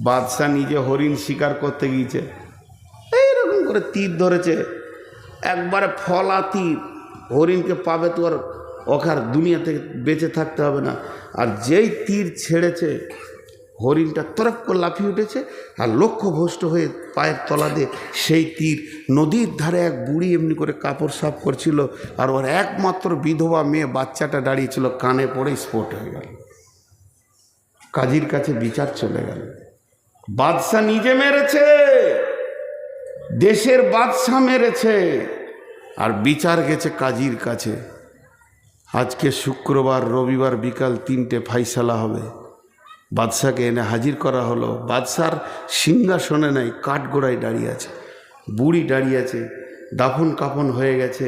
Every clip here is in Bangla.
বাদশাহ নিজে হরিণ শিকার করতে গিয়েছে, এইরকম করে তীর ধরেছে, একবারে ফলা তীর। হরিণকে পাবে তো আর ওখার দুনিয়া থেকে বেঁচে থাকতে হবে না। আর যেই তীর ছেড়েছে, হরিণটা তরফ করে লাফিয়ে উঠেছে আর লক্ষ্যভ্রষ্ট হয়ে পায়ের তলা দিয়ে সেই তীর। নদীর ধারে এক বুড়ি এমনি করে কাপড় সাফ করছিল, আর ওর একমাত্র বিধবা মেয়ে বাচ্চাটা দাঁড়িয়েছিল, কানে পড়ে স্পট হয়ে গেল। কাজীর কাছে বিচার চলে গেল। বাদশাহ নিজে মেরেছে, দেশের বাদশাহ মেরেছে, আর বিচার গেছে কাজীর কাছে। আজকে শুক্রবার, রবিবার বিকাল 3টে ফাইসালা হবে। বাদশাকে এনে হাজির করা হলো। বাদশার সিংহাসনে নাই, কাঠগোড়ায় দাঁড়িয়ে আছে, বুড়ি দাঁড়িয়ে আছে, দাফন কাফন হয়ে গেছে।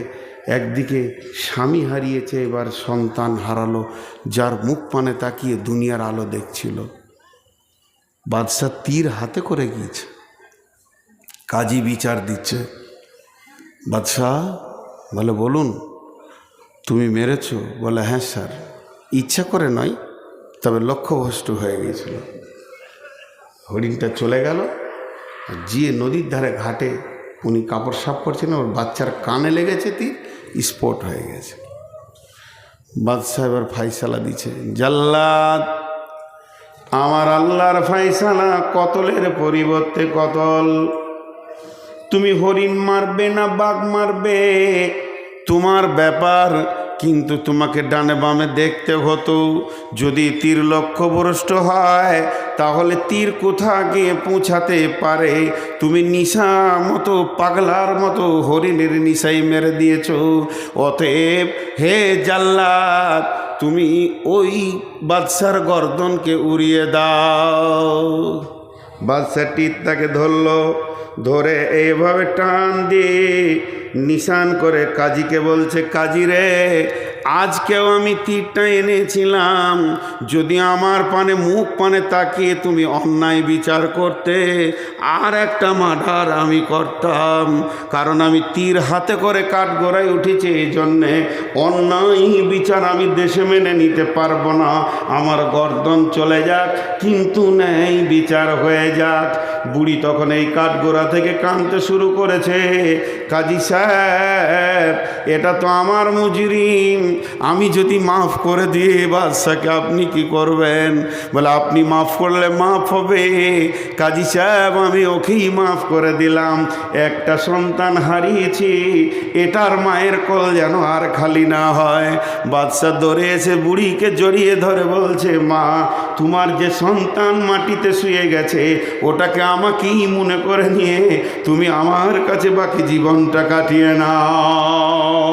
একদিকে স্বামী হারিয়েছে, এবার সন্তান হারালো, যার মুখ পানে তাকিয়ে দুনিয়ার আলো দেখছিল। বাদশা তীর হাতে করে গিয়েছে, কাজী বিচার দিচ্ছে। বাদশাহ বলে, বলুন, তুমি মেরেছো? বলে, হ্যাঁ স্যার, ইচ্ছা করে নয়, তবে লক্ষ্যভ্রষ্ট হয়ে গিয়েছিল। হরিণটা চলে গেল, গিয়ে নদীর ধারে ঘাটে উনি কাপড় সাফ করছেন, ওর বাচ্চার কানে লেগেছে, তীর স্পট হয়ে গেছে। বাদশাহ এবার ফাইসালা দিচ্ছে, জাল্লাদ, আমার আল্লাহর ফাইসালা কতলের পরিবর্তে কতল। তুমি হরিণ মারবে না বাঘ মারবে তোমার ব্যাপার, কিন্তু তোমাকে ডানে বামে দেখতে হতো। যদি তীর লক্ষ্যভ্রষ্ট হয় তাহলে তীর কোথা গিয়ে পৌঁছাতে পারে। তুমি নিশা মতো, পাগলার মতো হরিণের নিশাই মেরে দিয়েছ। অতএব হে জাল্লাদ, তুমি ওই বাদশার গর্দনকে উড়িয়ে দাও। বাদশা তীর তাকে ধরলো, ধরে এইভাবে টান দিয়ে নিশান করে কাজীকে বলছে, কাজী রে, আজকেও আমি তীরটা এনেছিলাম, যদি আমার পানে মুখ পানে তাকিয়ে তুমি অন্যায় বিচার করতে, আর একটা মার্ডার আমি করতাম। কারণ আমি তীর হাতে করে কাঠগড়ায় উঠেছি, এই জন্যে অন্যায় বিচার আমি দেশে মেনে নিতে পারবো না। আমার গর্দন চলে যাক, কিন্তু ন্যায় বিচার হয়ে যাক। বুড়ি তখন এই কাঠগোড়া থেকে কাঁদতে শুরু করেছে, কাজী সাহেব, এটা তো আমার মুজরিম, আমি যদি মাফ করে দিই বাদশাকে আপনি কি করবেন? বলে, আপনি মাফ করলে মাফ হবে। কাজী সাহেব, আমি ওকেই মাফ করে দিলাম, একটা সন্তান হারিয়েছি, এটার মায়ের কোল যেন আর খালি না হয়। বাদশা দৌড়ে এসে বুড়িকে জড়িয়ে ধরে বলছে, মা, তোমার যে সন্তান মাটিতে শুয়ে গেছে, ওটাকে আমাকেই মনে করে নিয়ে তুমি আমার কাছে বাকি জীবনটা কাটিয়ে নাও।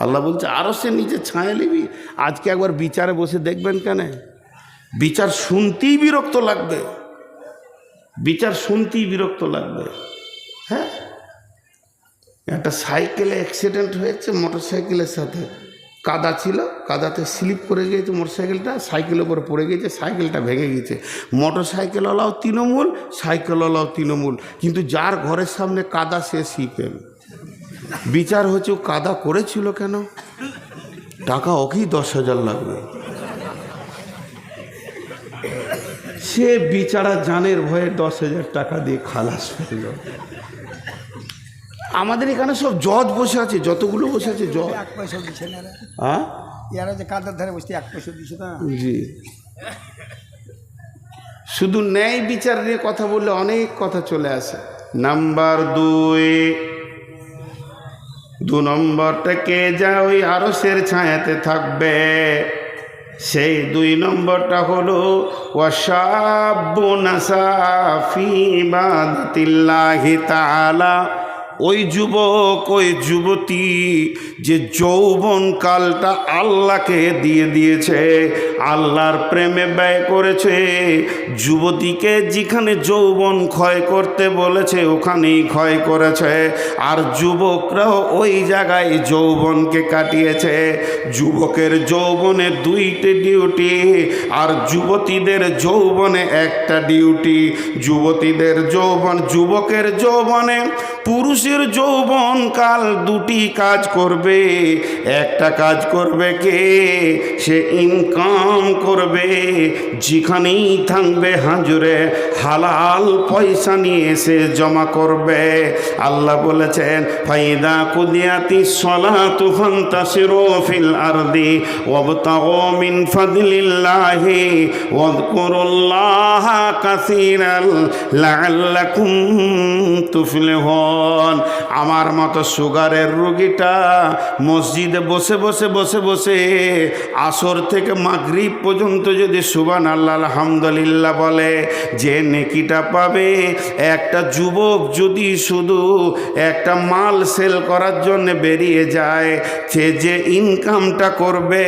আল্লাহ বলছে, আরও সে নিচে ছায়া নিবি। আজকে একবার বিচারে বসে দেখবেন, কেন বিচার শুনতেই বিরক্ত লাগবে, বিচার শুনতেই বিরক্ত লাগবে। হ্যাঁ, একটা সাইকেলে অ্যাক্সিডেন্ট হয়েছে, মোটর সাইকেলের সাথে কাদা ছিল, কাদাতে স্লিপ করে গিয়েছে মোটর সাইকেলটা, সাইকেলের উপরে পড়ে গিয়েছে, সাইকেলটা ভেঙে গিয়েছে। মোটর সাইকেলওয়ালাও তৃণমূল, সাইকেলওয়ালাও তৃণমূল, কিন্তু যার ঘরের সামনে কাদা সে সিপিএম। বিচার হচ্ছে, ও কাদা করেছিল কেন, টাকা ওকেই 10,000 লাগবে। সে বিচারা জানের ভয়ে 10,000 টাকা দিয়ে খালাস পেল। আমাদের এখানে সব জজ বসে আছে, যতগুলো বসে আছে জজ। হ্যাঁ, কাদার ধারে বসে 1 পয়সা দিচ্ছে না। জি, শুধু ন্যায় বিচার নিয়ে কথা বললে অনেক কথা চলে আসে। নাম্বার 2 নম্বরটা কে যা ওই আরশের ছায়াতে থাকবে, সেই 2 নম্বরটা হলো ওয়াশাবুন নাসা ফি ইবাদাতিল্লাহি তাআলা। ওই যুবক, ওই যুবতী যে যৌবন কালটা আল্লাহকে দিয়ে দিয়েছে, আল্লাহর প্রেমে ব্যয় করেছে। যুবতীকে যেখানে যৌবন ক্ষয় করতে বলেছে ওখানেই ক্ষয় করেছে, আর যুবকরাও ওই জায়গায় যৌবনকে কাটিয়েছে। যুবকের যৌবনে 2টি ডিউটি, আর যুবতীদের যৌবনে 1টা ডিউটি। যুবতীদের যৌবন, যুবকের যৌবনে পুরুষের যৌবন কাল দুটি কাজ করবে। একটা কাজ করবে কে? সে ইনকাম করবে, যেখানেই থাকবে হাজুরে হালাল পয়সা নিয়ে এসে জমা করবে। আল্লাহ বলেছেন ফাইদা কুদিয়াতিস সালাতু ফান্তাশিরু ফিল আরদি ওয়াবতাগু মিন ফাদলিল্লাহি ওয়াযকুরুল্লাহা কাসীরান লাআল্লাকুম তুফলিহুন। আমার মতো সুগারের রোগীটা মসজিদে বসে বসে বসে বসে আসর থেকে মাগরিব পর্যন্ত যদি সুবহানাল্লাহ আলহামদুলিল্লাহ বলে, যে নেকিটা পাবে, একটা যুবক যদি শুধু একটা মাল সেল করার জন্য বেরিয়ে যায়, সে যে ইনকামটা করবে,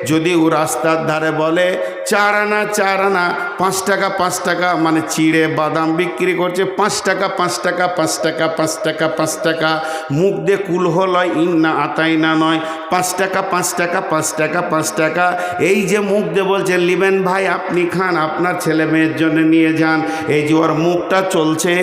যদি ও রাস্তার ধারে বলে 4 আনা 4 আনা 5 টাকা 5 টাকা, মানে চিড়ে বাদাম বিক্রি করছে 5 টাকা 5 টাকা 5 টাকা 5 টাকা 5 টাকা, মুখ দিয়ে কুলহ লয়, ইন্না আতাই না নয়, 5 টাকা 5 টাকা 5 টাকা 5 টাকা, এই যে মুখ দিয়ে বলছে লিবেন ভাই আপনি খান, আপনার ছেলে মেয়ের জন্য নিয়ে যান, এই যে ওর মুখটা চলছে,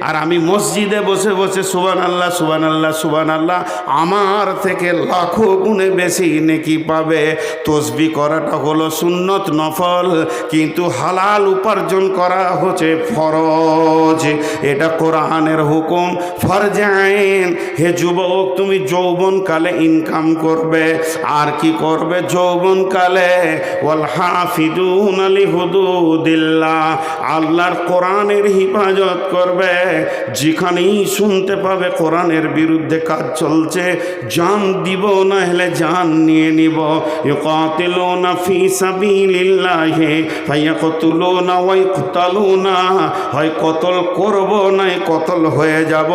আর আমি মসজিদে বসে বসে সুবহানাল্লাহ সুবহানাল্লাহ সুবহানাল্লাহ, আমার থেকে লাখো গুণে বেশি নেকি পাবে। তসবিহ করাটা হলো সুন্নত নফল, কিন্তু হালাল উপার্জন করা হচ্ছে ফরজ। এটা কোরআনের হুকুম, ফরজ আইন। হে যুবক, তুমি যৌবনকালে ইনকাম করবে, আর কি করবে যৌবনকালে? ওয়াল হাফিজুনা লিহুদুদিল্লাহ, আল্লাহর কোরআনের হিফাজত করবে। যেখানেই শুনতে পাবে কোরআনের বিরুদ্ধে কাজ চলছে, জান দিব না হলে জান নিয়ে নিব। ইউকাতিলুনা ফি সাবিলিল্লাহি ফায়াকতুলুনা ওয়া ইকতালুনা, হয় কতল করব না কতল হয়ে যাব,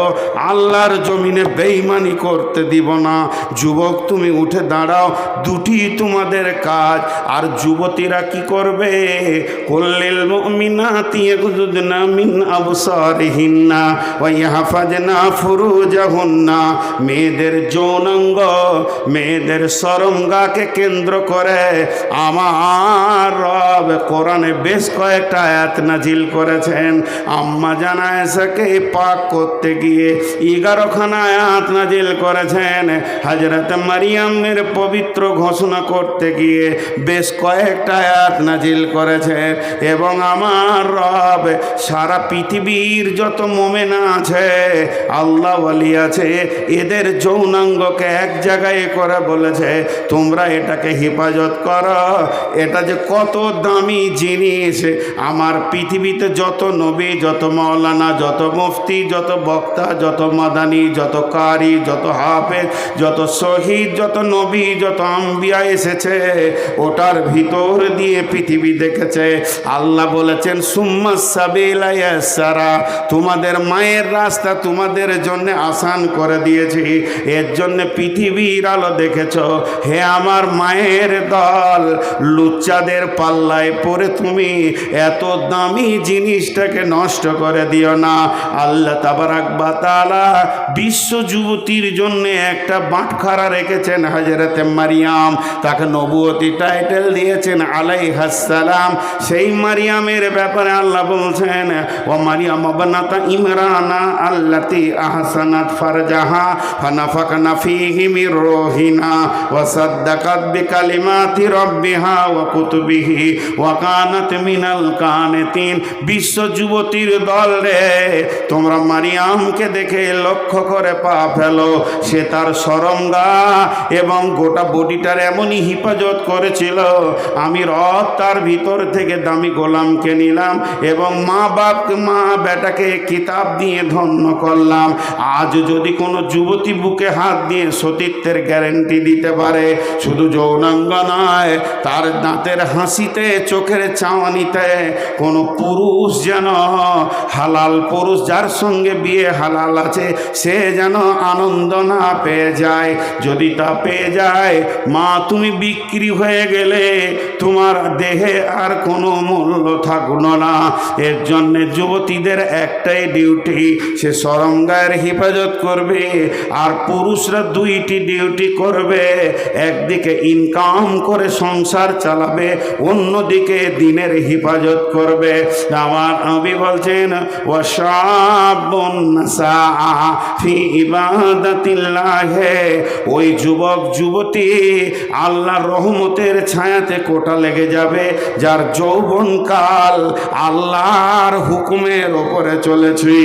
আল্লাহর জমিনে বেঈমানি করতে দিব না। যুবক তুমি উঠে দাঁড়াও, দুটি তোমাদের কাজ। আর যুবতীরা কি করবে? কুল্লিল মুমিনাতি ইয়াগুযুদনা মিন আবসারিহিন্না ওয়া ইয়াহফাজনা ফুরুজাহুন্না, মেয়েদের যৌনাঙ্গ, মেয়েদের শরমগাকে কেন্দ্র করে আমার রব কোরআনে বেশ কয়েকটা আয়াত নাজিল করেছেন। আম্মা জান আয়েশাকে পাক করতে গিয়ে 11খানা আয়াত নাজিল করেছেন। হযরত মারিয়ামের পবিত্র ঘোষণা করতে গিয়ে বেশ কয়েকটা আয়াত নাজিল করেছেন। এবং আমার রব সারা পৃথিবীর যত মোমেনা আছে, আল্লাহ ওয়ালি আছে, এদের যৌনাঙ্গকে এক জায়গায় করে বলেছে তোমরা এটাকে হেফাজত করো। এটা যে কত দামি জিনিস, আমার পৃথিবীতে যত নবী, যত মাওলানা, যত মুফতি, যত বক্তা, যত মাদানি, যত কারি, যত হাফেজ, যত শহীদ, যত নবী, যত আম্বিয়া এসেছে, ওটার ভিতর দিয়ে পৃথিবী দেখেছে। আল্লাহ বলেছেন সুম্মাস সাবিলা ইয়াসসারা, তোমাদের মায়ের রাস্তা তোমাদের জন্য আসান করে দিয়েছি, এর জন্য পৃথিবীর আলো দেখেছ। হে আমার মায়ের দল, লুচ্চাদের পাল্লায় পড়ে তুমি এত দামি জিনিসটাকে নষ্ট করে দিও না। আল্লাহ তাবারাক ওয়া তাআলা বিশ্ব যুবতীর জন্য একটা বাটখারা রেখেছেন, হযরতে মারিয়াম, তাকে নবুয়তি টাইটেল দিয়েছেন আলাইহাস সালাম। সেই মারিয়ামের ব্যাপারে আল্লাহ বলছেন ও মারিয়াম বানাতা ইমরানা আল্লাতি আহসানাত ফারজাহা ফানাফাকনা ফীহি মির রূহিনা ওয়া সাদ্দাকাত বিকালিমাতি রাব্বিহা ওয়া কুতুবিহি ওয়া কানাত মিনাল কানিতিন। বিশ্ব যুবতীর দল রে, তোমরা মারিয়ামকে দেখে লক্ষ্য করে পা ফেলো। সে তার শরমগা এবং গোটা বডিটার এমনই হিফাজত করেছিল, আমি রব তার ভিতর থেকে দামি গোলামকে নিলাম এবং মা বাপকে, মা বেটাকে কিতাব দিয়ে ধন্য করলাম। আজ যদি কোনো যুবতী বুকে হাত দিয়ে সতীত্বের গ্যারেন্টি দিতে পারে, শুধু যৌনাঙ্গ নয়, তার দাঁতের হাসিতে, চোখের চাওয়ানিতে কোনো পুরুষ যেন, হালাল পুরুষ যার সঙ্গে বিয়ে হালাল আছে, সে যেন আনন্দ না পেয়ে যায়। যদি তা পেয়ে যায়, মা তুমি বিক্রি হয়ে গেলে, তোমার দেহে আর কোনো মূল্য থাকলো না। এর জন্যে যুবতীদের একটাই ডিউটি, সে শরমগায়ের হেফাজত করবে, আর পুরুষরা দুইটি ডিউটি করবে। একদিকে ইনকাম করে সংসার চালাবে, অন্যদিকে দিনের হেফাজত করবে। আমার নবী বলছেন ওয়াশাবুন সাআ ফি ইবাদাতিল্লাহ, ওই যুবক যুবতী আল্লাহর রহমতের ছায়াতে কোটা লেগে যাবে যার যৌবনকাল আল্লাহর হুকুমের ওপরে চলেছে।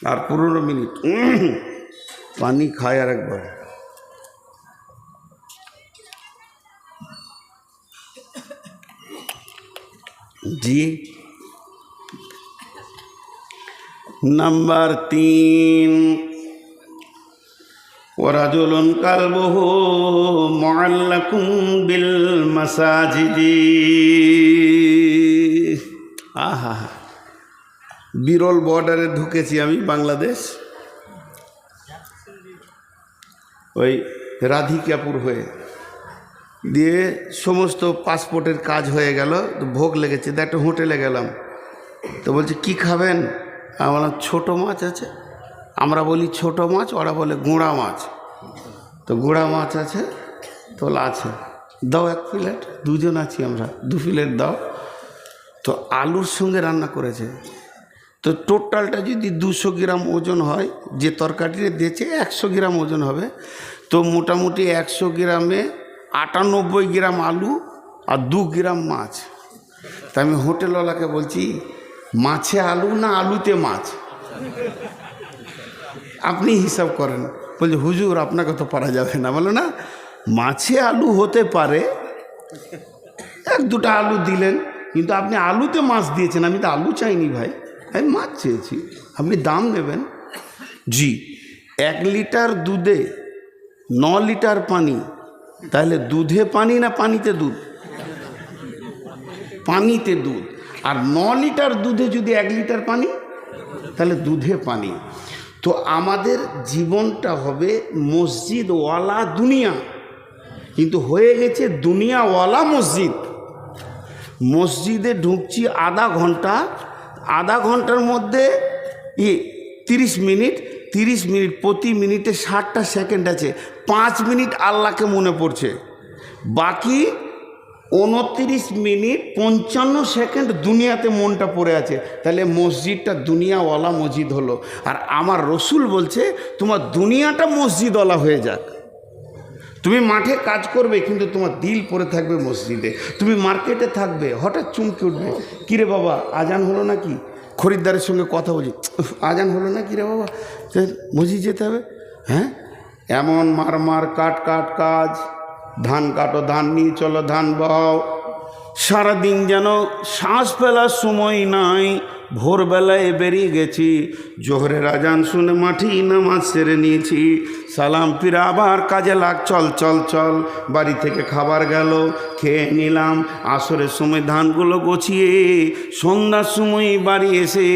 আর 15 মিনিট পানি খায় আর একবার। জি, নাম্বার 3, ওয়ারাজুলুন কালবুহু মুআল্লাকুন বিল মাসাজিদি। আহা, বিরল বর্ডারে ঢুকেছি আমি বাংলাদেশ, ওই রাধিকাপুর হয়ে দিয়ে সমস্ত পাসপোর্টের কাজ হয়ে গেল, তো ভোগ লেগেছে, তো একটা হোটেলে গেলাম, তো বলছে কি খাবেন? আমি বললাম ছোটো মাছ আছে। আমরা বলি ছোটো মাছ, ওরা বলে গুঁড়া মাছ। তো গুঁড়া মাছ আছে, তোলা আছে, দাও 1 প্লেট, 2 জন আছি আমরা, 2 প্লেট দাও। তো আলুর সঙ্গে রান্না করেছে, তো টোটালটা যদি 200 গ্রাম ওজন হয়, যে তরকারিটা দিয়েছে 100 গ্রাম ওজন হবে, তো মোটামুটি 100 গ্রামে 98 গ্রাম আলু আর 2 গ্রাম মাছ। তা আমি হোটেলওয়ালাকে বলছি মাছে আলু না আলুতে মাছ, আপনি হিসাব করেন। বলছে হুজুর আপনাকে তো পারা যাবে না। বলো না, মাছে আলু হতে পারে, 1-2টা আলু দিলেন, কিন্তু আপনি আলুতে মাছ দিয়েছেন। আমি তো আলু চাইনি ভাই, আমি মাছ চেয়েছি, আপনি দাম নেবেন। জি, 1 লিটার দুধে 9 লিটার পানি, তাহলে দুধে পানি না পানিতে দুধ? পানিতে দুধ। আর 9 লিটার দুধে যদি 1 লিটার পানি, তাহলে দুধে পানি। তো আমাদের জীবনটা হবে মসজিদওয়ালা দুনিয়া, কিন্তু হয়ে গেছে দুনিয়াওয়ালা মসজিদ। মসজিদে ঢুকছি আধা ঘন্টার মধ্যে 30 মিনিট, প্রতি মিনিটে 60টা সেকেন্ড আছে, 5 মিনিট আল্লাহকে মনে পড়ছে, বাকি 29 মিনিট 55 সেকেন্ড দুনিয়াতে মনটা পড়ে আছে। তাহলে মসজিদটা দুনিয়াওয়ালা মসজিদ হলো। আর আমার রসুল বলছে তোমার দুনিয়াটা মসজিদওয়ালা হয়ে যাক। তুমি মাঠে কাজ করবে কিন্তু তোমার দিল পড়ে থাকবে মসজিদে। তুমি মার্কেটে থাকবে, হঠাৎ চমকে উঠবে, কিরে বাবা আজান হলো নাকি? খরিদ্দারের সঙ্গে কথা বলছি, আজান হলো না কিরে বাবা, মসজিদ যেতে হবে। হ্যাঁ, এমন মার কাজ, ধান কাটো, ধান নিয়ে চলো, ধান বহাও। সারাদিন যেন শ্বাস ফেলার সময় নাই। ভোরবেলায় বেরিয়ে গেছি, জোহরের আজান শুনে মাঠি নামাজ সেরে নিয়েছি, সালাম ফিরে আবার কাজে লাগ, চল। বাড়ি থেকে খাবার গেল, খেয়ে নিলাম। আসরের সময় ধানগুলো গোছিয়ে সন্ধ্যার সময় বাড়ি এসে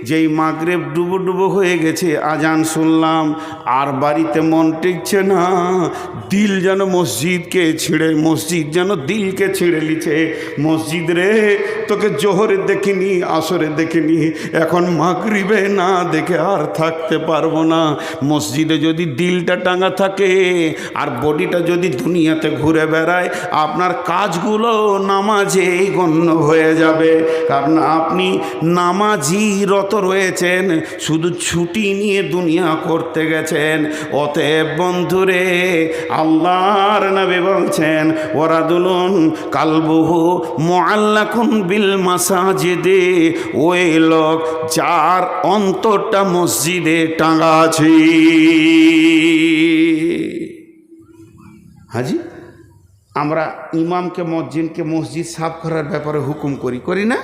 যেই মাগরিব ডুবো হয়ে গেছে, আজান শুনলাম। আর বাড়িতে মন টিকছে না, দিল যেন মসজিদ যেন দিলকে ছিঁড়ে লিছে। মসজিদ রে, তোকে জোহরে দেখিনি, আসরে দেখিনি, এখন মাগরিবে না দেখে আর থাকতে পারবো না। মসজিদে যদি দিলটা টাঙা থাকে আর বডিটা যদি দুনিয়াতে ঘুরে বেড়ায়, আপনার কাজগুলো নামাজেই গণ্য হয়ে যাবে। কারণ আপনি নামাজিরত রয়েছেন, শুধু ছুটি নিয়ে দুনিয়া করতে গেছেন। অতএব বন্ধুরে, আল্লাহর নবী বলছেন ওয়ারাদুলুন কালবুহু মুআল্লাকুন বিল মাসাজিদে, ওই লোক যার অন্তরটা মসজিদে টাঙা আছে। হাজি, আমরা ইমামকে মসজিদকে মসজিদ সাফ করার ব্যাপারে হুকুম করি না?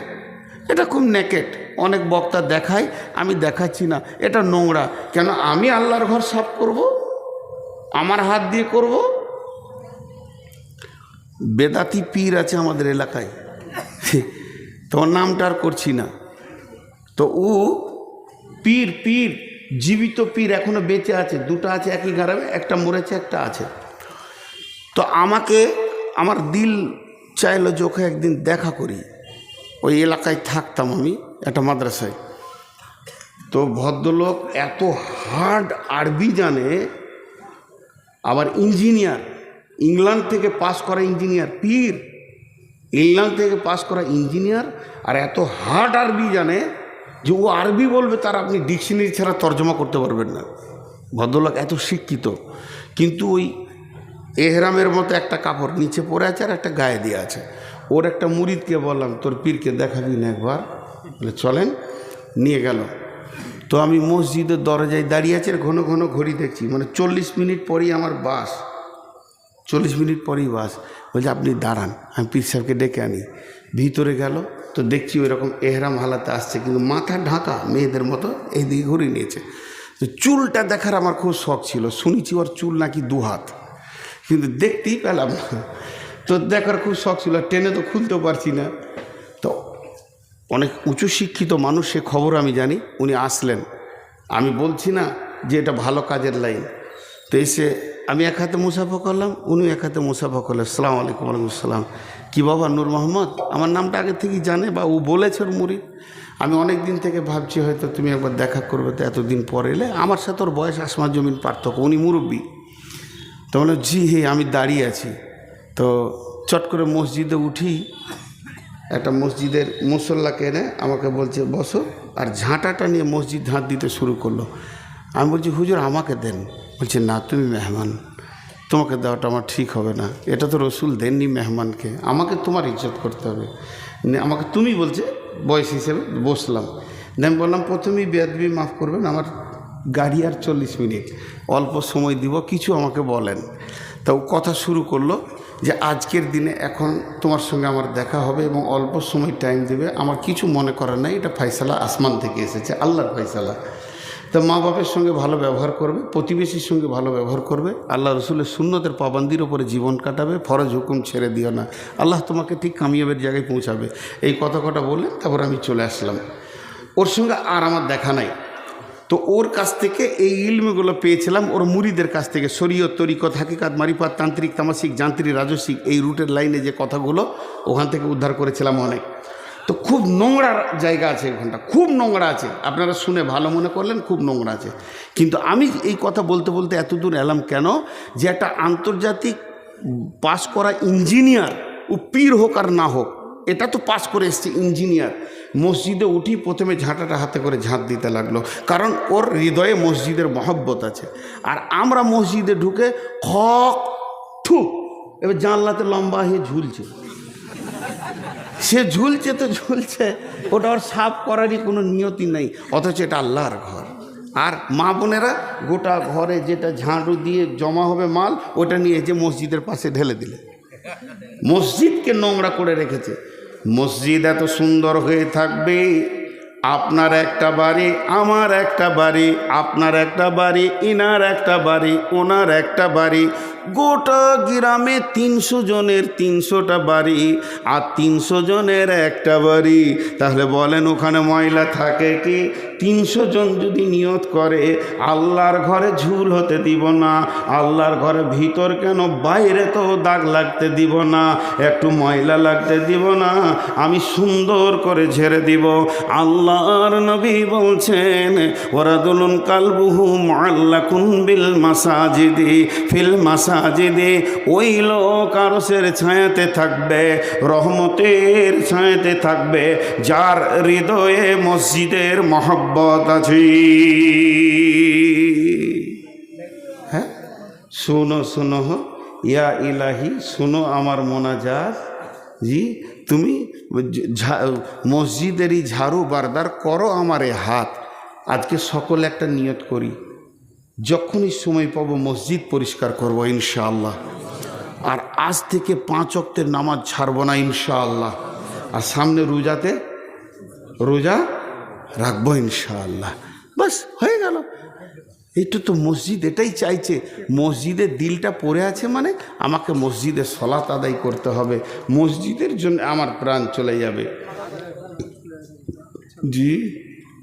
এটা খুব নেকেট, অনেক বক্তা দেখায়, আমি দেখাচ্ছি না, এটা নোংরা। কেন আমি আল্লাহর ঘর সাফ করব? আমার হাত দিয়ে করব? বেদাতি পীর আছে আমাদের এলাকায়, তোমার নামটা আর করছি না। তো ও পীর জীবিত পীর এখনো বেঁচে আছে, 2টা আছে একই গ্রামে, একটা মরেছে, একটা আছে। তো আমার দিল চাইলো যে ওকে একদিন দেখা করি। ওই এলাকায় থাকতাম আমি, একটা মাদ্রাসায়। তো ভদ্রলোক এত হার্ড আরবি জানে, আবার ইঞ্জিনিয়ার, ইংল্যান্ড থেকে পাস করা ইঞ্জিনিয়ার, পীর। ইংল্যান্ড থেকে পাস করা ইঞ্জিনিয়ার, আর এত হার্ড আরবি জানে যে ও আরবি বলবে তার আপনি ডিকশনারি ছাড়া তর্জমা করতে পারবেন না। ভদ্রলোক এত শিক্ষিত, কিন্তু ওই এহরামের মতো একটা কাপড় নিচে পরে আছে আর একটা গায়ে দিয়ে আছে। ওর একটা মুরিদকে বললাম, তোর পীরকে দেখাবি না একবার? বলে চলেন, নিয়ে গেল। তো আমি মসজিদের দরজায় দাঁড়িয়ে আছি, ঘন ঘন ঘড়ি দেখছি, মানে 40 মিনিট পরেই আমার বাস, 40 মিনিট পরেই বাস। বলছে আপনি দাঁড়ান, আমি পীর সাহেবকে ডেকে আনি। ভিতরে গেল তো দেখছি ওই রকম এহরাম হালাতে আসছে, কিন্তু মাথা ঢাকা মেয়েদের মতো এইদিকে ঘুরে নিয়েছে। তো চুলটা দেখার আমার খুব শখ ছিল, শুনেছি ওর চুল নাকি 2 হাত, কিন্তু দেখতেই পেলাম না। তো দেখার খুব শখ ছিল, টেনে তো খুলতেও পারছি না। তো অনেক উঁচু শিক্ষিত মানুষ, সে খবর আমি জানি। উনি আসলেন, আমি বলছি না যে এটা ভালো কাজের লাইন। তো এসে আমি এক হাতে মুসাফা করলাম, উনি এক হাতে মুসাফা করলেন। আসসালামু আলাইকুম। ওয়ালাইকুম আসসালাম। কী বাবা নূর মোহাম্মদ? আমার নামটা আগে থেকেই জানে বা ও বলেছে ওর মুরিদ। আমি অনেক দিন থেকে ভাবছি হয়তো তুমি একবার দেখা করবে, তো এতদিন পরে এলে। আমার সাথে ওর বয়স আসমান জমিন পার্থক্য, উনি মুরব্বী। তো বললো জি হে, আমি দাঁড়িয়ে আছি। তো চট করে মসজিদে উঠি, একটা মসজিদের মুসল্লাকে এনে আমাকে বলছে বসো, আর ঝাঁটাটা নিয়ে মসজিদ ঝাঁট দিতে শুরু করলো। আমি বলছি হুজুর আমাকে দেন। বলছে না, তুমি মেহমান, তোমাকে দেওয়াটা আমার ঠিক হবে না, এটা তো রসুল দেননি মেহমানকে, আমাকে তোমার ইজ্জত করতে হবে। আমাকে তুমি বলছে বয়স হিসেবে। বসলাম, আমি বললাম প্রথমেই বেয়াদবি মাফ করবেন, আমার গাড়ি আর 40 মিনিট, অল্প সময় দিব, কিছু আমাকে বলেন। তা ও কথা শুরু করলো যে আজকের দিনে এখন তোমার সঙ্গে আমার দেখা হবে এবং অল্প সময় টাইম দেবে, আমার কিছু মনে করার নাই, এটা ফয়সালা আসমান থেকে এসেছে, আল্লাহর ফয়সালা। তো মা বাপের সঙ্গে ভালো ব্যবহার করবে, প্রতিবেশীর সঙ্গে ভালো ব্যবহার করবে, আল্লাহ রসুলের সুন্নতের পাবন্দির ওপরে জীবন কাটাবে, ফরজ হুকুম ছেড়ে দিও না, আল্লাহ তোমাকে ঠিক কামিয়াবের জায়গায় পৌঁছাবে। এই কথা কটা বলে তারপর আমি চলে আসলাম। ওর সঙ্গে আর আমার দেখা নাই। তো ওর কাছ থেকে এই ইলমগুলো পেয়েছিলাম, ওর মুরিদের কাছ থেকে। শরীয়ত, তরিকত, হাকিকাত, মারিফাত, তান্ত্রিক, তামাসিক, যান্ত্রিক, রাজসিক, এই রুটের লাইনে যে কথাগুলো ওখান থেকে উদ্ধার করেছিলাম অনেক। তো খুব নোংরা জায়গা আছে ওখানটা, খুব নোংরা আছে। আপনারা শুনে ভালো মনে করলেন, খুব নোংরা আছে। কিন্তু আমি এই কথা বলতে বলতে এতদূর এলাম কেন, যে একটা আন্তর্জাতিক পাস করা ইঞ্জিনিয়ার, ও পীর হোক আর না হোক, এটা তো পাস করে এসছে ইঞ্জিনিয়ার, মসজিদে উঠি প্রথমে ঝাঁটাটা হাতে করে ঝাঁট দিতে লাগলো, কারণ ওর হৃদয়ে মসজিদের মহব্বত আছে। আর আমরা মসজিদে ঢুকে খক থু, এবার জানলাতে লম্বা হয়ে ঝুলছে। সে ঝুলছে তো ঝুলছে, ওটা ওর সাফ করারই কোনো নিয়তি নেই, অথচ এটা আল্লাহর ঘর। আর মা বোনেরা গোটা ঘরে যেটা ঝাড়ু দিয়ে জমা হবে মাল, ওটা নিয়ে যে মসজিদের পাশে ঢেলে দিলে, মসজিদকে নোংরা করে রেখেছে। মসজিদ এত সুন্দর হয়ে থাকবে, আপনার একটা বাড়ি, আমার একটা বাড়ি, আপনার একটা বাড়ি, ইনার একটা বাড়ি, ওনার একটা বাড়ি, গোটা গ্রামে 300 জনের 300টা বাড়ি, আর 300 জনের একটা বাড়ি। তাহলে বলেন ওখানে ময়লা থাকে কি? 300 জন যদি নিয়ত করে আল্লাহর ঘরে ঝুল হতে দিব না, আল্লাহর ঘরে ভিতর কেন বাইরে তো দাগ লাগতে দিব না, একটু ময়লা লাগতে দিব না, আমি সুন্দর করে ঝেড়ে দিব। আল্লাহর নবী বলছেন ওয়ারাদুলুন কালবুহু মুআল্লাকুন বিল মাসাজিদি ফিল মাসাজিদি, ওই লোক আরশের ছায়াতে থাকবে, রহমতের ছায়াতে থাকবে, যার হৃদয়ে মসজিদের মহব্বত আছে। হ্যাঁ, শুনো শুনো ইয়া ইলাহি, শুনো আমার মোনাজাত। জি, তুমি মসজিদেরই ঝাড়ু বারদার করো আমারে হাত। আজকে সকলে একটা নিয়ত করি, যখনই সময় পাবো মসজিদ পরিষ্কার করবো ইনশাআল্লাহ। আর আজ থেকে 5 ওয়াক্তের নামাজ ছাড়বো না ইনশাআল্লাহ। আর সামনে রোজাতে রোজা রাখবো ইনশাআল্লাহ। বাস হয়ে গেল। এইটা তো মসজিদ এটাই চাইছে, মসজিদের দিলটা পড়ে আছে, মানে আমাকে মসজিদে সলাত আদায় করতে হবে, মসজিদের জন্য আমার প্রাণ চলে যাবে। জি,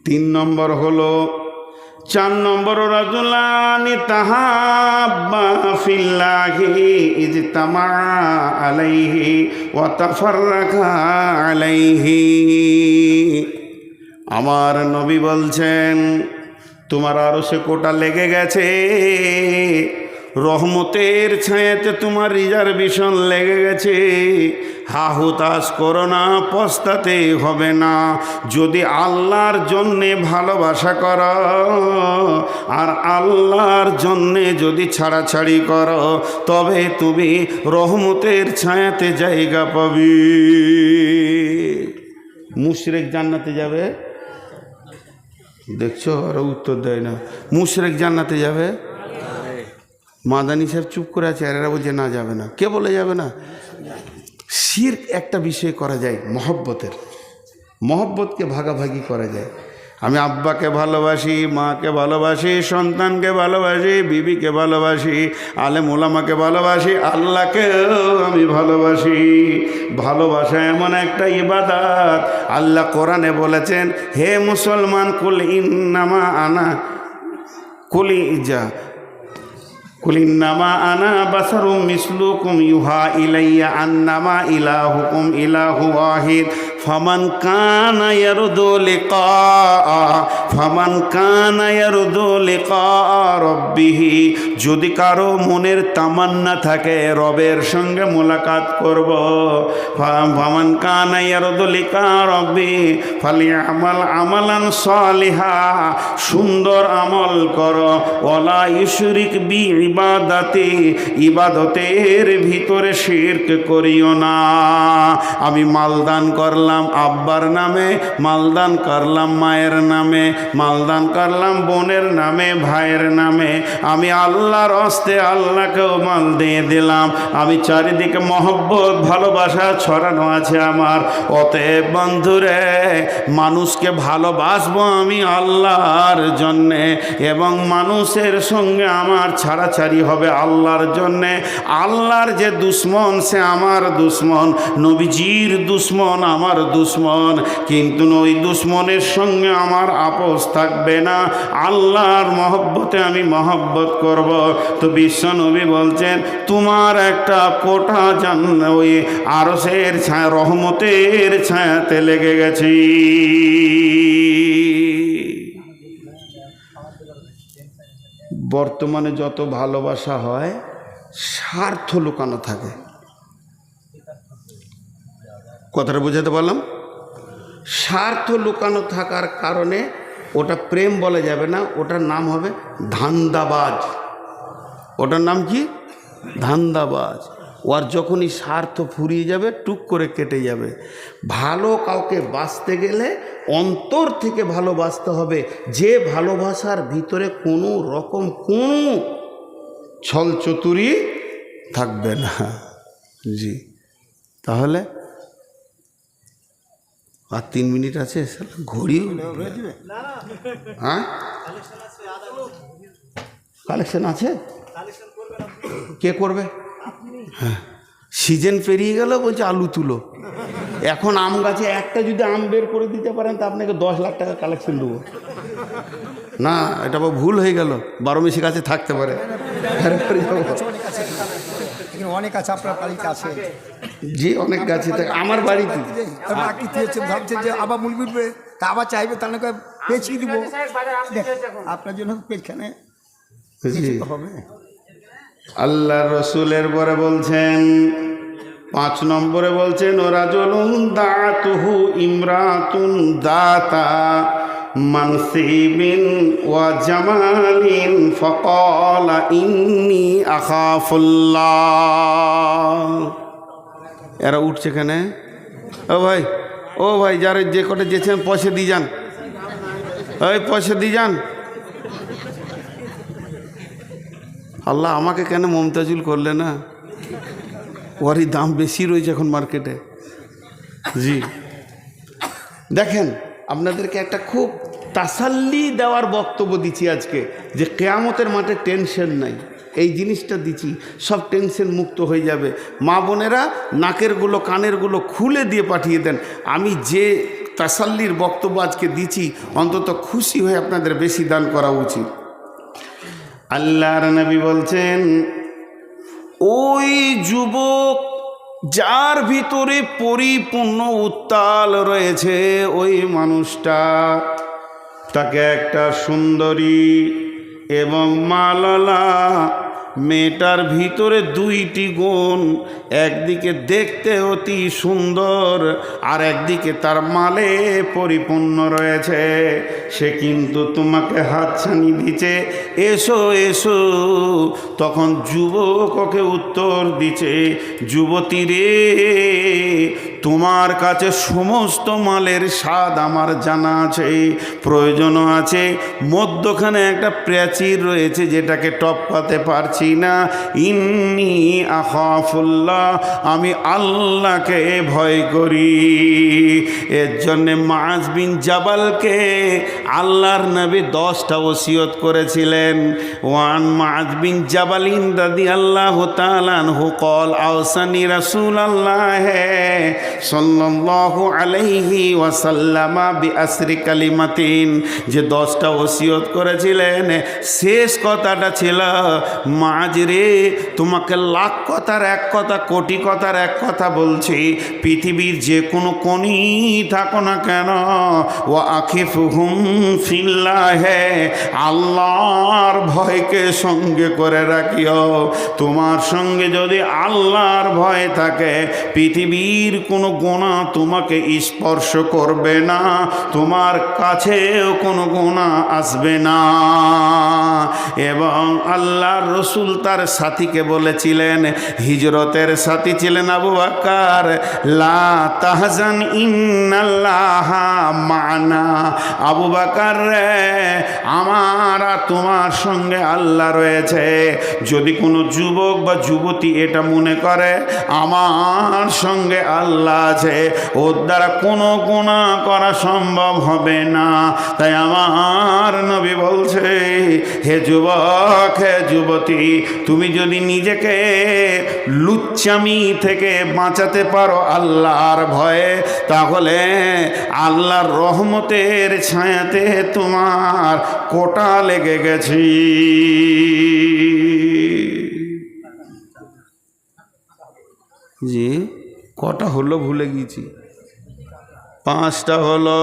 3 নম্বর হলো, 4 নম্বর রাজুলানি তাহাব্বা ফিল্লাহি ইজতামা আলাইহি ওয়া তাফাররাকা আলাইহি। আমার নবী বলছেন তোমার আরশে কোটা লেগে গেছে, রহমতের ছায়াতে তোমার রিজার্ভেশন লেগে গেছে, হাহুতাশ করো না, পস্তাতে হবে না। যদি আল্লাহর জন্যে ভালোবাসা করো আর আল্লাহর জন্যে যদি ছাড়াছাড়ি করো, তবে তুমি রহমতের ছায়াতে জায়গা পাবে। মুশরিক জান্নাতে যাবে, দেখছো আর উত্তর দেয় না। মুশরিক জান্নাতে যাবে, মাদানী সাহেব চুপ করে আছে, আর এরা বলছে না যাবে না। কে বলে যাবে না? শিরক একটা বিষয় করা যায়, মহব্বতকে ভাগাভাগি করা যায়। আমি আব্বাকে ভালোবাসি, মাকে ভালোবাসি, সন্তানকে ভালোবাসি, বিবিকে ভালোবাসি, আলেম ওলামাকে ভালোবাসি, আল্লাহকেও আমি ভালোবাসি। ভালোবাসা এমন একটা ইবাদত, আল্লাহ কোরআনে বলেছেন, হে মুসলমান, কুল ইন্নামা আনা কুলি ইজা কুল ইন্নামা আনা বাসারুম মিসলুকুম ইউহা ইলাইয়া আন্নামা ইলাহুকুম ইলাহু ওয়াহিদ ফামান কানা ইয়ারদু লিকা রাব্বিহ। যদি কারো মনের তামান্না থাকে রবের সঙ্গে মোলাকাত করব, ফামান কানা ইয়ারদু লিকা রাব্বিহ ফালিয়ামাল আমালান সালিহা, সুন্দর আমল করো, ওয়ালা ইউশরিক বি ইবাদাতি, ইবাদতের ভিতরে শিরক করিও না। আমি মালদান করলাম আব্বার নামে, মালদান করলাম মায়ের নামে, মালদান করলাম বোনের নামে, ভাইয়ের নামে, আমি আল্লাহর হস্তে আল্লাহকেও মাল দিয়ে দিলাম। আমি চারিদিকে মহব্বত ভালোবাসা ছড়ানো আছে আমার। অতএব বন্ধুরে, মানুষকে ভালোবাসবো আমি আল্লাহর জন্যে, এবং মানুষের সঙ্গে আমার ছাড়াছাড়ি হবে আল্লাহর জন্যে। আল্লাহর যে দুশ্মন সে আমার দুশ্মন, নবীজির দুশ্মন আমার দুশ্মন, কিন্তু ওই দুশ্মনের সঙ্গে আমার আপোষ থাকবে না। আল্লাহর মহব্বতে আমি মহব্বত করব। তো বিশ্ব নবী বলছেন, তোমার একটা কোটা ওই আরশের ছায়া, রহমতের ছায়াতে লেগে গেছি। বর্তমানে যত ভালোবাসা হয় স্বার্থ লুকানো থাকে। কথাটা বোঝাতে পারলাম? স্বার্থ লুকানো থাকার কারণে ওটা প্রেম বলা যাবে না, ওটার নাম হবে ধান্দাবাজ। ওটার নাম কি? ধান্দাবাজ। ওর যখনই স্বার্থ ফুরিয়ে যাবে টুক করে কেটে যাবে। ভালো কাউকে বাঁচতে গেলে অন্তর থেকে ভালোবাসতে হবে, যে ভালোবাসার ভিতরে কোনো রকম কোনো ছল চতুরি থাকবে না। জি, তাহলে আর 3 মিনিট আছে, ঘড়ি। হ্যাঁ, কালেকশন আছে, কে করবে? হ্যাঁ, সিজন পেরিয়ে গেল, বলছে আলু তুলো। এখন আম গাছে একটা যদি আম বের করে দিতে পারেন তা আপনাকে 10 লাখ টাকা কালেকশন দেবো। না, এটা ভুল হয়ে গেল, 12 মিশি গাছে থাকতে পারে। অনেক আছে আপনার বাড়িতে আছে? জি, অনেক গাছে থাকে আমার বাড়িতে। ভাবছেন যে আবার মূল বিটবে, তা আবার চাইবে, তাহলে পেঁচিয়ে দিব আপনার জন্য, পেছখানে হবে। আল্লাহ রসুলের পরে বলছেন, 5 নম্বরে বলছেন, রাজুলুন দাতুহু ইমরাতুন দাতা মানসিবিন ওয়া জামালিন ফাকালা ইন্নী আখাফুল্লাহ। এরা উঠছে কেনে? ও ভাই যারা যে কটা যেছেন পয়সা দিয়ে যান, ওই পয়সা দিয়ে যান। আল্লাহ আমাকে কেন মমতাজুল করলে না? ওরই দাম বেশি রয়েছে এখন মার্কেটে। জি, দেখেন আপনাদেরকে একটা খুব তাসাল্লি দেওয়ার বক্তব্য দিচ্ছি আজকে, যে কিয়ামতের মাঠে টেনশন নাই। এই জিনিসটা দিচ্ছি, সব টেনশন মুক্ত হয়ে যাবে। মা বোনেরা নাকেরগুলো কানেরগুলো খুলে দিয়ে পাঠিয়ে দেন। আমি যে তাসাল্লির বক্তব্য আজকে দিচ্ছি, অন্তত খুশি হয়ে আপনাদের বেশি দান করা উচিত। আল্লাহর নবী বলছেন, ওই যুবক যার ভিতরে পরিপূর্ণ উত্তাল রয়েছে, ওই মানুষটা, তাকে একটা সুন্দরী এবং মালালা মেয়েটার ভিতরে দুইটি গুণ, একদিকে দেখতে অতি সুন্দর আর একদিকে তার মালে পরিপূর্ণ রয়েছে। সে কিন্তু তোমাকে হাতছানি দিচ্ছে, এসো এসো। তখন যুবক ওকে উত্তর দিচ্ছে, যুবতী রে, তোমার কাছে সমস্ত মালের স্বাদ আমার জানা আছে, প্রয়োজনও আছে। মধ্যখানে একটা প্রাচীর রয়েছে যেটাকে টপকাতে পারছি না। ইন্নী আখাফুল্লাহ, আমি আল্লাহকে ভয় করি। এর জন্যে মুআজ বিন জাবালকে আল্লাহর নবী 10টা ওসিয়ত করেছিলেন। ওয়ান মুআজ বিন জাবালিন রাদিয়াল্লাহু তাআলা আনহু قال আওসানি রাসূলুল্লাহ সাল্লাল্লাহু আলাইহি ওয়াসাল্লাম বিআসরি কালিমাতিন, যে 10টা ওসিয়ত করেছিলেন, শেষ কথাটা ছিল, মুআজ রে, তোমাকে লাখ কথার এক কথা, কোটি কথার এক কথা বলছি, পৃথিবীর যে কোনো কোণে থাকো না কেন, ওয়া আখিফুহুম ফিল্লাহ, আল্লাহর ভয়কে সঙ্গে করে রাখিও। তোমার সঙ্গে যদি আল্লাহর ভয় থাকে, পৃথিবীর কোনো গুনাহ তোমাকে স্পর্শ করবে না, তোমার কাছেও কোনো গুনাহ আসবে না। এবং আল্লাহর রসুল তার সাথীকে বলেছিলেন, হিজরতের সাথী ছিলেন আবু বকর, লা তাহজান ইন্নাল্লাহা মা'না। আবু বকর রে, আমার আর তোমার সঙ্গে আল্লাহ রয়েছে। যদি কোনো যুবক বা যুবতী এটা মনে করে আমার সঙ্গে আল্লাহ আছে, ওর দ্বারা কোনো গুনাহ করা সম্ভব হবে না। তাই আমার নবী বলছে, হে যুবক, হে যুবতী, তুমি যদি নিজেকে লুচ্চামি থেকে বাঁচাতে পারো আল্লাহর ভয়ে, তাহলে আল্লাহর রহমতের ছায়াতে তোমার কোটা লেগে গেছি। জি, কটা হলো ভুলে গেছি। 5টা হলো।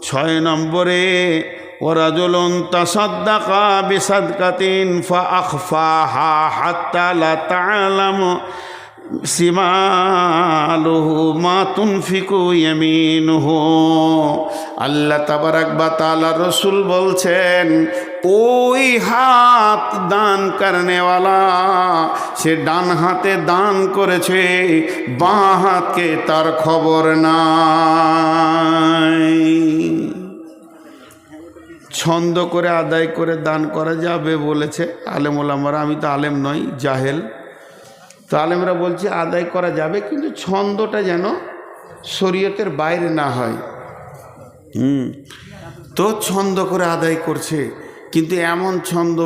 6 নম্বরে, ওয়ারাজুলুন তাসাদ্দাকা বিসাদকাতিন ফাআখফাহা হাত্তা লা তা'লামু সিমালুহু মা তুনফিকু ইয়ামিনুহু। আল্লাহ তাবারাক ওয়া তাআলা রসুল বলছেন, ওই হাত দান করনেওয়ালা, সে ডান হাতে দান করেছে, বাঁ হাতকে তার খবর নাই। ছন্দ করে আদায় করে দান করা যাবে বলেছে আলেম ওলামারা। আমি তো আলেম নই, জাহেল। তো আলেমরা বলছে আদায় করা যাবে, কিন্তু ছন্দটা যেন শরীয়তের বাইরে না হয়। তো ছন্দ করে আদায় করছে, কিন্তু এমন ছন্দ,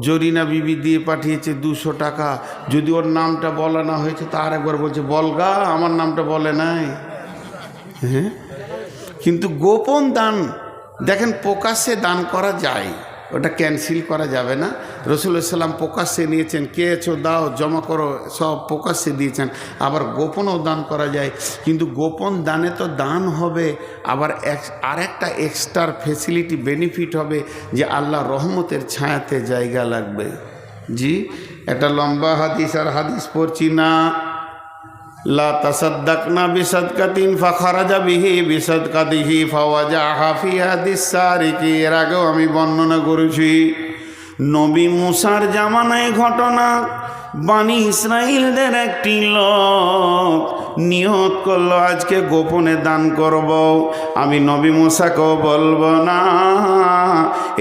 জরিনা বিবি দিয়ে পাঠিয়েছে 200 টাকা, যদি ওর নামটা বলা না হয়েছে তার একবার বলছে, বলগা, আমার নামটা বলে নাই। হ্যাঁ, কিন্তু গোপন দান দেখেন, প্রকাশ্যে দান করা যায়, ওটা ক্যান্সেল করা যাবে না। রাসূলুল্লাহ সাল্লাম প্রকাশ্যে নিয়েছেন, কেছো দাও, জমা করো, সব প্রকাশ্যে দিয়েছেন। আবার গোপনও দান করা যায়, কিন্তু গোপন দানে তো দান হবে, আবার আরেকটা এক্সট্রা ফেসিলিটি বেনিফিট হবে, যে আল্লাহ রহমতের ছায়াতে জায়গা লাগবে। জি, একটা লম্বা হাদিস, আর হাদিস পড়ছি না। লা তাসাদ্দাকনা বিসাদকাতিন ফাখারাজা বিহি বিসাদকাতিহি ফাওয়াজাহা ফি হাদিস সারিকি। এর আগেও আমি বর্ণনা করেছি, নবী মুসার জামানায় ঘটনা। বানি ইসরাইলদের একটি লোক নিয়ত করলো, আজকে গোপনে দান করব, আমি নবী মুসাকেও বলবো না।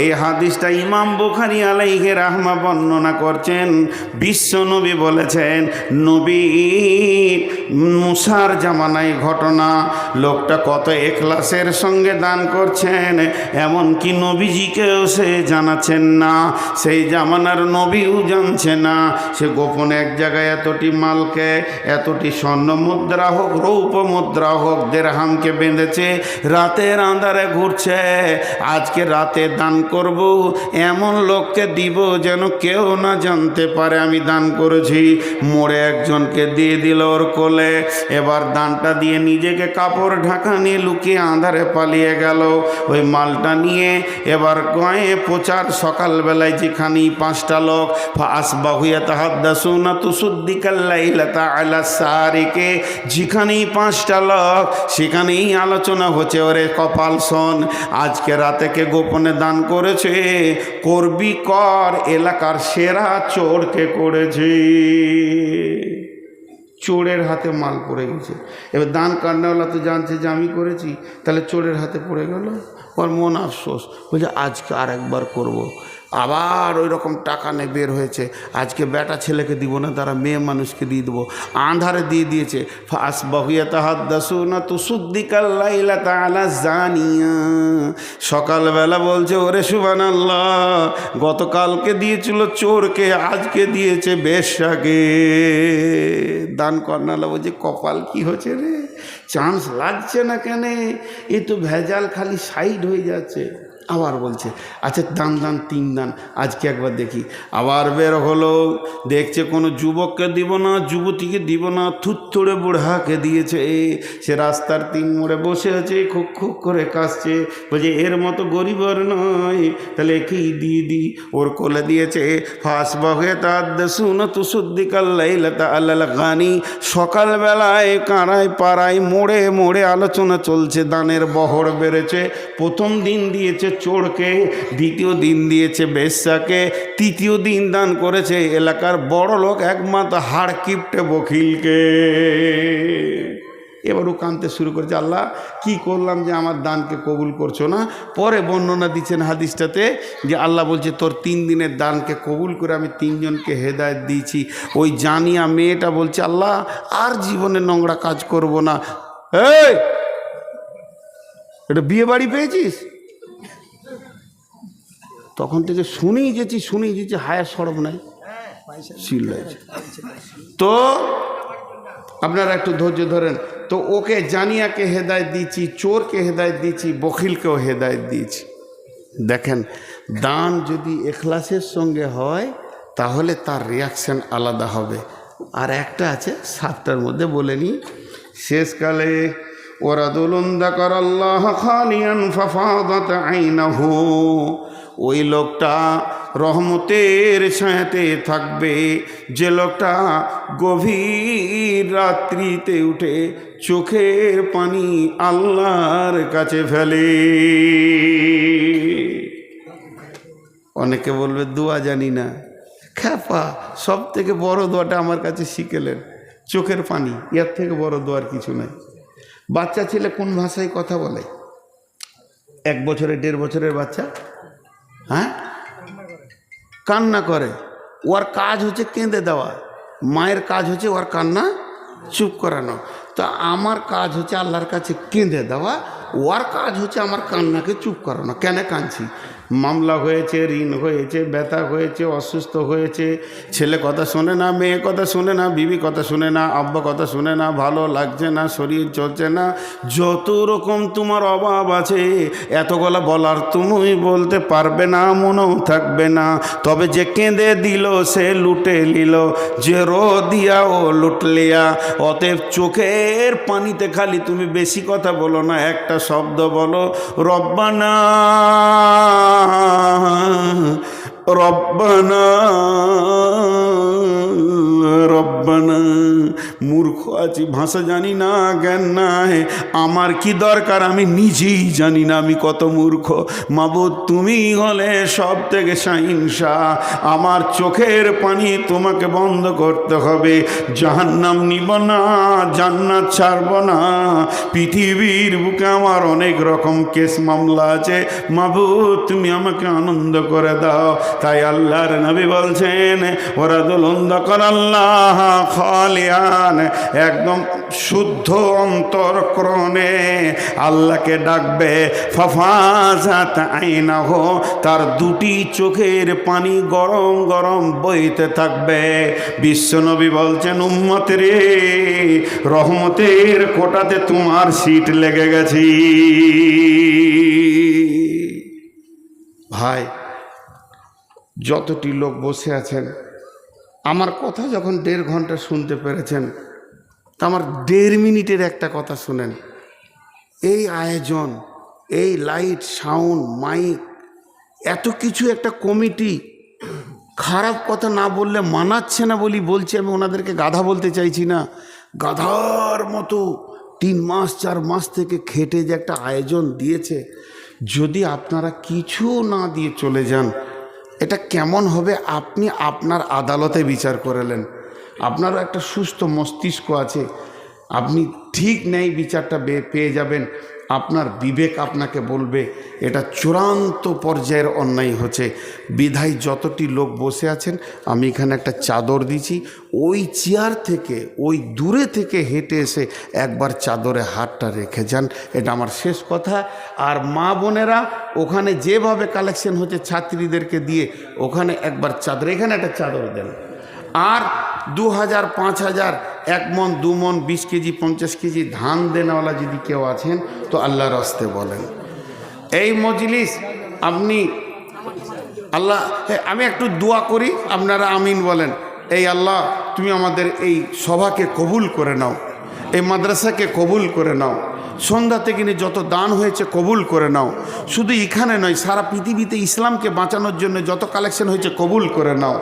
এই হাদিসটা ইমাম বুখারী আলাইহি রাহমা বর্ণনা করছেন। বিশ্ব নবী বলেছেন, নবী মুসার জামানায় ঘটনা, লোকটা কত এখলাসের সঙ্গে দান করছেন, এমনকি নবীজিকেও সে জানাচ্ছেন না, সেই জামানার নবীও জানছে না। সে গোপনে এক জায়গায় এতটি মালকে, এতটি স্বর্ণ মুদ্রা হোক, রৌপ্য মুদ্রা হোক, দিরহামকে বেঁধেছে, রাতের আঁধারে ঘুরছে। আজকে রাতে দান করব, এমন লোককে দিব যেন কেউ না জানতে পারে আমি দান করেছি। মোড়ে একজনকে দিয়ে দিল ওর কোলে। এবার দানটা দিয়ে নিজেকে কাপড় ঢাকা নিয়ে লুকিয়ে আঁধারে পালিয়ে গেল। ওই মালটা নিয়ে এবার গায়ে প্রচার, সকালবেলায় যেখানেই 5টা লোক আসবাহু ইয়াতাহাদ্দাসুনা তুসদ্দিকাল লাইলাতা আলা সারিকে, যেখানেই 5টা লোক সেখানেই আলোচনা হচ্ছে, ওরে কপাল শোন, আজকে রাতে কে গোপনে দান করেছে, করবি কর, এলাকার সেরা চোরকে করেছে। চোরের হাতে মাল পড়ে গেছে। এবার দান কান্নাওয়ালা তো জানছে যে আমি করেছি, তাহলে চোরের হাতে পড়ে গেল। ওর মন আফসোস, বলছে আজকে আর একবার করব। আবার ওই রকম টাকা নিয়ে বের হয়েছে, আজকে বেটা ছেলেকে দিব না, তারা মেয়ে মানুষকে দিয়ে দেবো। আন্ধারে দিয়ে দিয়েছে। আসবাহু ইয়াতাহাদ্দাসুনা তুসদ্দিকাল লাইলাতা আলা জানিয়া, সকালবেলা বলছে ওরে সুবহানাল্লাহ, গতকালকে দিয়েছিল চোরকে, আজকে দিয়েছে বেশ্যাকে। দান কর্নালা বলছে কপাল কি হচ্ছে রে, চান্স লাগছে না কেন, এ তো ভেজাল খালি সাইড হয়ে যাচ্ছে। আবার বলছে আচ্ছা দান 3 দান, আজকে একবার দেখি। আবার বের হলো, দেখছে কোনো যুবককে দিব না, যুবতীকে দিব না, থুত্তুড়ে বুড়াকে দিয়েছে। সে রাস্তার 3 মোড়ে বসে আছে, খুব খুব করে কাশছে, বলছে এর মতো গরিব আর নয়, তাহলে একেই দিয়ে দিই। ওর কোলে দিয়েছে। ফাসবাহু ইয়াতাহাদ্দাসুনা তুসদ্দিকাল লাইলাতা আলাল গানি, সকালবেলায় কারায় পাড়ায় মোড়ে মোড়ে আলোচনা চলছে, দানের বহর বেড়েছে। প্রথম দিন দিয়েছে চোরকে, দ্বিতীয় দিন দিয়েছে বেশ্যাকে, তৃতীয় দিন দান করেছে এলাকার বড় লোক একমাত্র হাড় কিপটে বকিলকে। এবার ও কাঁদতে শুরু করেছে, আল্লাহ কি করলাম যে আমার দানকে কবুল করছো না। পরে বর্ণনা দিচ্ছেন হাদিসটাতে যে আল্লাহ বলছে তোর 3 দিনের দানকে কবুল করে আমি 3 জনকে হেদায়েত দিয়েছি। ওই জানিয়া মেয়েটা বলছে আল্লাহ আর জীবনে নোংরা কাজ করব না। এই এটা বিয়ে বাড়ি পেয়েছিস? তখন থেকে শুনেই যেছি হায়া সরব নাই, চিল্লাইছে। তো আপনারা একটু ধৈর্য ধরেন। তো ওকে জানিয়াকে হেদায়েত দিয়েছি, চোরকে হেদায়েত দিয়েছি, বখিলকেও হেদায়েত দিয়েছি। দেখেন, দান যদি এখলাসের সঙ্গে হয় তাহলে তার রিয়াকশান আলাদা হবে। আর একটা আছে 7টার মধ্যে বলে নিই, শেষকালে ওয়ারাদুলুন যাকারাল্লাহ খালিয়ান ফাফাদাত আইনাহু, ওই লোকটা রহমতের ছায়াতে থাকবে যে লোকটা গভীর রাত্রিতে উঠে চোখের পানি আল্লাহর কাছে ফেলে। অনেকে বলবে দোয়া জানি না, খ্যাপা, সব থেকে বড় দোয়াটা আমার কাছে শিখেলেন, চোখের পানি, এর থেকে বড় দোয়ার কিছু নাই। বাচ্চা ছেলে কোন ভাষায় কথা বলে? 1 বছরের 1.5 বছরের বাচ্চা, হ্যাঁ, কান্না করে। ওর কাজ হচ্ছে কেঁদে দেওয়া, মায়ের কাজ হচ্ছে ওর কান্না চুপ করানো। তো আমার কাজ হচ্ছে আল্লাহর কাছে কেঁদে দেওয়া, ওর কাজ হচ্ছে আমার কান্নাকে চুপ করানো। কেন কাঁদছি? মামলা হয়েছে, ঋণ হয়েছে, ব্যথা হয়েছে, অসুস্থ হয়েছে, ছেলে কথা শোনে না, মেয়ে কথা শোনে না, বিবি কথা শোনে না, আব্বা কথা শোনে না, ভালো লাগছে না, শরীর চলছে না, যত রকম তোমার অভাব আছে এতগুলা বলার তুমি বলতে পারবে না, মনেও থাকবে না। তবে যে কেঁদে দিল সে লুটে নিল, যে রো দিয়া ও লুট লিয়া। অতএব চোখের পানিতে খালি তুমি বেশি কথা বলো না, একটা শব্দ বলো, রব্বানা রব্বানা রব্বানা। মূর্খ আছি, ভাষা জানি না, জ্ঞান নাই, আমার কি দরকার আমি নিজেই জানি না আমি কত মূর্খ। মাবুদ তুমি হলে সব থেকে শাহিনশাহ, আমার চোখের পানি তোমাকে বন্ধ করতে হবে। জাহান্নাম নিব না, জান্নাত ছাড়ব না। পৃথিবীর বুকে আমার অনেক রকম কেস মামলা আছে, মাবুদ তুমি আমাকে আনন্দ করে দাও। তাই আল্লাহর নবী বলছেন ওরাদুল আল্লাহ খালিয়ান, একদম শুদ্ধ অন্তরকরণে আল্লাহকে ডাকবে। ফাফাজাত আইনাহু, তার দুটি চোখের পানি গরম গরম বইতে থাকবে। বিশ্বনবী বলছেন উম্মত রে, রহমতের কোটাতে তোমার সিট লেগে গেছি। ভাই, যতটি লোক বসে আছেন, আমার কথা যখন 1.5 ঘন্টা শুনতে পেরেছেন, তা আমার 1.5 মিনিটের একটা কথা শুনেন। এই আয়োজন, এই লাইট, সাউন্ড, মাইক, এত কিছু একটা কমিটি, খারাপ কথা না বললে মানাচ্ছে না বলি বলছি। আমি ওনাদেরকে গাধা বলতে চাইছি না, গাধার মতো 3 মাস 4 মাস থেকে খেটে যে একটা আয়োজন দিয়েছে, যদি আপনারা কিছু না দিয়ে চলে যান, এটা কেমন হবে আপনি আপনার আদালতে বিচার করলেন। আপনারও একটা সুস্থ মস্তিষ্ক আছে, আপনি ঠিক নেই বিচারটা পেয়ে যাবেন। আপনার বিবেক আপনাকে বলবে এটা চূড়ান্ত পর্যায়ের অন্যায় হচ্ছে। বিধায় যতটি লোক বসে আছেন, আমি এখানে একটা চাদর দিছি, ওই চেয়ার থেকে, ওই দূরে থেকে হেঁটে এসে একবার চাদরে হাতটা রেখে যান। এটা আমার শেষ কথা। আর মা বোনেরা ওখানে যেভাবে কালেকশন হচ্ছে ছাত্রীদেরকে দিয়ে, ওখানে একবার চাদর, এখানে একটা চাদর দেন। আর 2000, 5000, 1 মণ 2 মণ 20 কেজি 50 কেজি ধান দেনওয়ালা যদি কেউ আছেন তো আল্লাহর রাস্তে বলেন। এই মজলিস আপনি আল্লাহ, আমি একটু দোয়া করি, আপনারা আমিন বলেন। এই আল্লাহ, তুমি আমাদের এই সভাকে কবুল করে নাও, এই মাদ্রাসাকে কবুল করে নাও, সন্ধ্যা থেকে নিয়ে যত দান হয়েছে কবুল করে নাও। শুধু এখানে নয়, সারা পৃথিবীতে ইসলামকে বাঁচানোর জন্য যত কালেকশন হয়েছে কবুল করে নাও।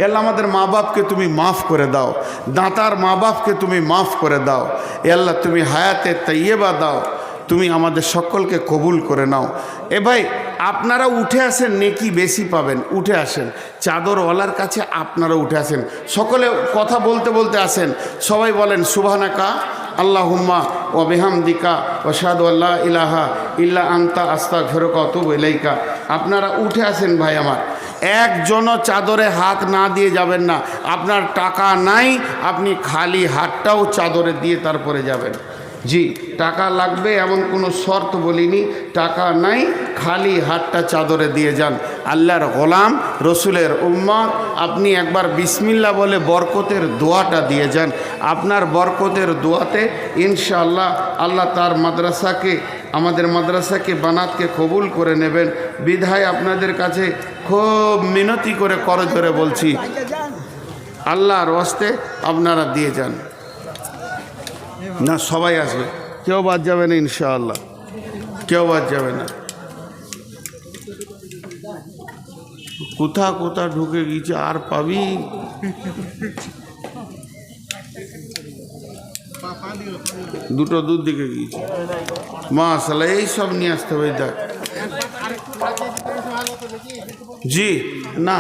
আল্লাহ, আমাদের মা বাপকে তুমি মাফ করে দাও, দাতার মা বাপকে তুমি মাফ করে দাও। আল্লাহ, তুমি হায়াতে তাইয়্যেবা দাও, তুমি আমাদের সকলকে কবুল করে নাও। এ ভাই, আপনারা উঠে আসেন, নেকি বেশি পাবেন, উঠে আসেন। চাদরওয়ালার কাছে আপনারা উঠে আসেন, সকলে কথা বলতে বলতে আসেন। সবাই বলেন সুবহানাকা আল্লাহুম্মা ওয়া বিহামদিকা ওয়া আশহাদু আল্লা ইলাহা ইল্লা আনতা আস্তাগফিরুকা ওয়া আতুবু ইলাইকা। আপনারা উঠে আসেন ভাই আমার, একজনও চাদরে হাত না দিয়ে যাবেন না। আপনার টাকা নাই, আপনি খালি হাতটাও চাদরে দিয়ে তারপরে যাবেন। জি, টাকা লাগবে এমন কোনো শর্ত বলিনি, টাকা নাই, খালি হাতটা চাদরে দিয়ে যান। আল্লাহর গোলাম, রসুলের উম্মত, আপনি একবার বিসমিল্লাহ বলে বরকতের দোয়াটা দিয়ে যান। আপনার বরকতের দোয়াতে ইনশাআল্লাহ আল্লাহ তার মাদ্রাসাকে, আমাদের মাদ্রাসাকে, বানাতকে কবুল করে নেবেন। বিধায় আপনাদের কাছে খুব মিনতি করে করজোরে বলছি, আল্লাহর ওয়াস্তে আপনারা দিয়ে যান। না, সবাই আসবে, কেউ বাদ যাবে না ইনশাআল্লাহ, কেউ বাদ যাবে না। কোথা ঢুকে গিয়েছে, আর পাবি? দুটো দুধ দিকে গিয়েছে, মাশাআল্লাহ। এই সব নিয়ে আসতে হবে। দেখ জি, না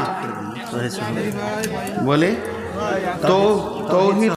বলে তো